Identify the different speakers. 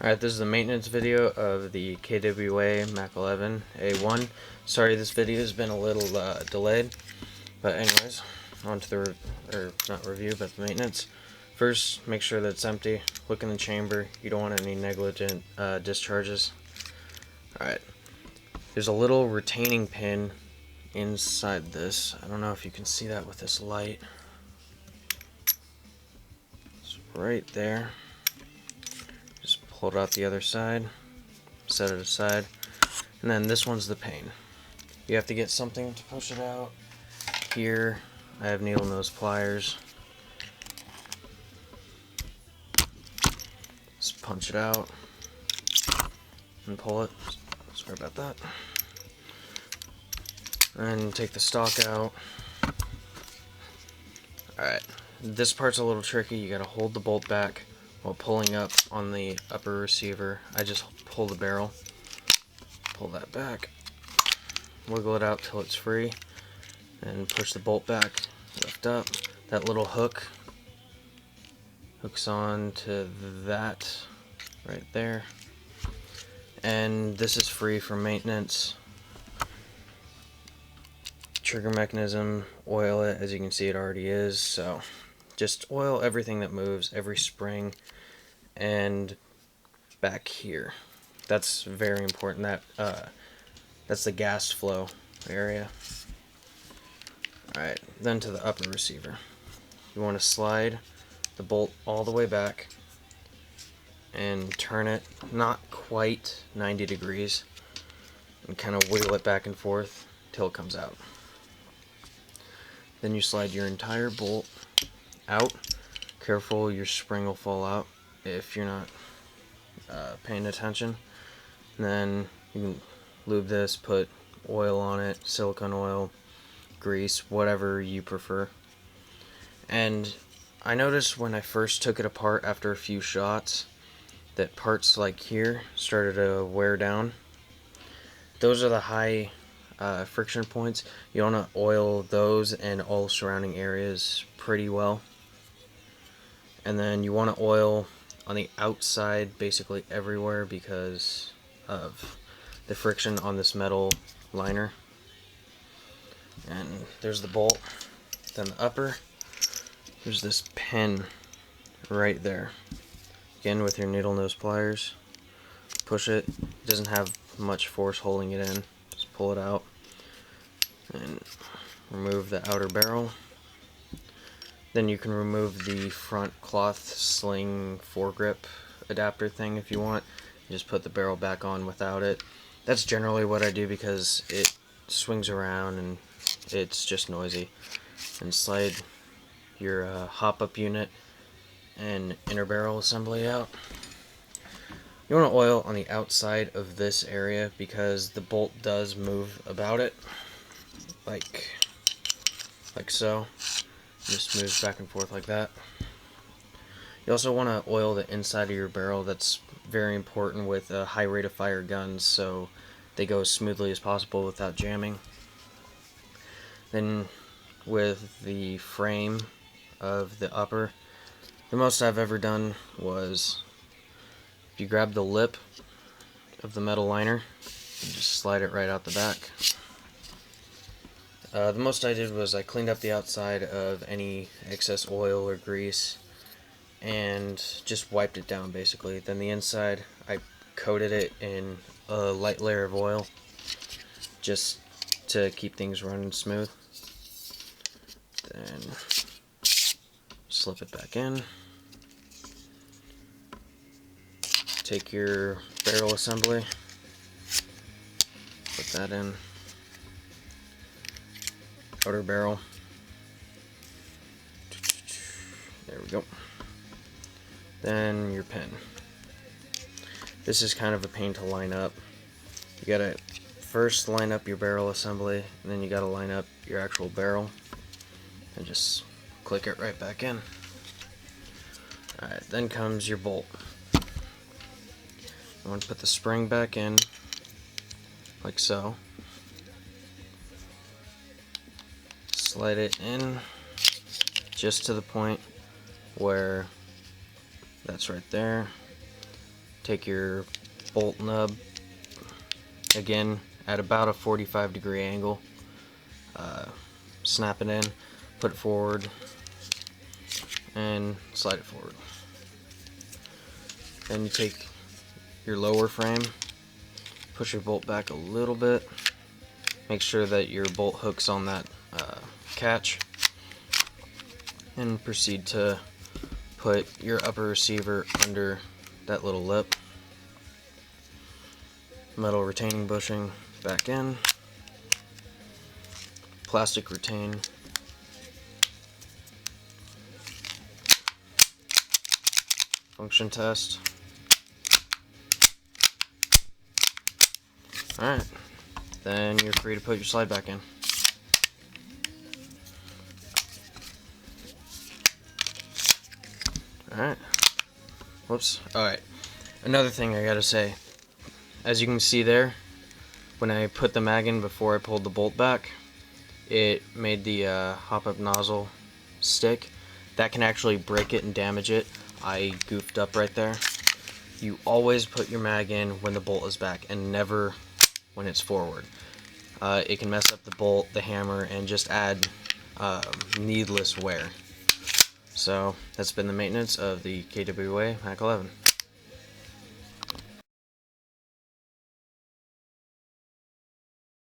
Speaker 1: Alright, this is the maintenance video of the KWA Mac 11 A1. Sorry this video has been a little delayed, but anyways, on to the, not review, but the maintenance. First, make sure that it's empty. Look in the chamber. You don't want any negligent discharges. Alright, there's a little retaining pin inside this. I don't know if you can see that with this light. It's right there. Just pull it out the other side, set it aside, and then this one's the pain. You have to get something to push it out. Here, I have needle nose pliers. Just punch it out and pull it. Sorry about that. And take the stock out. Alright, this part's a little tricky. You gotta hold the bolt back while pulling up on the upper receiver. I just pull the barrel, pull that back, wiggle it out till it's free, and push the bolt back, lift up. That little hook hooks on to that right there. And this is free for maintenance. Trigger mechanism, oil it. As you can see, it already is, so just oil everything that moves, every spring, and back here. That's very important. That's the gas flow area. Alright, then to the upper receiver. You want to slide the bolt all the way back and turn it not quite 90 degrees and kind of wiggle it back and forth till it comes out. Then you slide your entire bolt out. Careful, your spring will fall out if you're not paying attention. And then you can lube this, put oil on it, silicone oil, grease, whatever you prefer. And I noticed when I first took it apart after a few shots that parts like here started to wear down. Those are the high friction points. You want to oil those and all surrounding areas pretty well. And then you want to oil on the outside basically everywhere because of the friction on this metal liner. And there's the bolt. Then the upper, there's this pin right there. Again, with your needle nose pliers, push it. It doesn't have much force holding it in. Just pull it out and remove the outer barrel. Then you can remove the front cloth sling foregrip adapter thing if you want. You just put the barrel back on without it. That's generally what I do because it swings around and it's just noisy. And slide your hop-up unit and inner barrel assembly out. You want to oil on the outside of this area because the bolt does move about it, like so. It just moves back and forth like that. You also want to oil the inside of your barrel. That's very important with a high rate of fire guns, so they go as smoothly as possible without jamming. Then with the frame of the upper, the most I've ever done was you grab the lip of the metal liner and just slide it right out the back. The most I did was I cleaned up the outside of any excess oil or grease and just wiped it down basically. Then the inside, I coated it in a light layer of oil just to keep things running smooth. Then slip it back in. Take your barrel assembly, put that in, outer barrel, there we go. Then your pin. This is kind of a pain to line up. You gotta first line up your barrel assembly, and then you gotta line up your actual barrel, and just click it right back in. Alright, then comes your bolt. I want to put the spring back in, like so. Slide it in just to the point where that's right there. take your bolt nub, again at about a 45-degree angle, snap it in, put it forward, and slide it forward. Then you take your lower frame, push your bolt back a little bit, make sure that your bolt hooks on that catch, and proceed to put your upper receiver under that little lip. Metal retaining bushing back in, plastic retain, function test. Alright, then you're free to put your slide back in. Alright, whoops, alright, another thing I gotta say, as you can see there, when I put the mag in before I pulled the bolt back, it made the hop-up nozzle stick. That can actually break it and damage it. I goofed up right there. You always put your mag in when the bolt is back and never when it's forward. It can mess up the bolt, the hammer, and just add needless wear. So that's been the maintenance of the KWA Mac 11.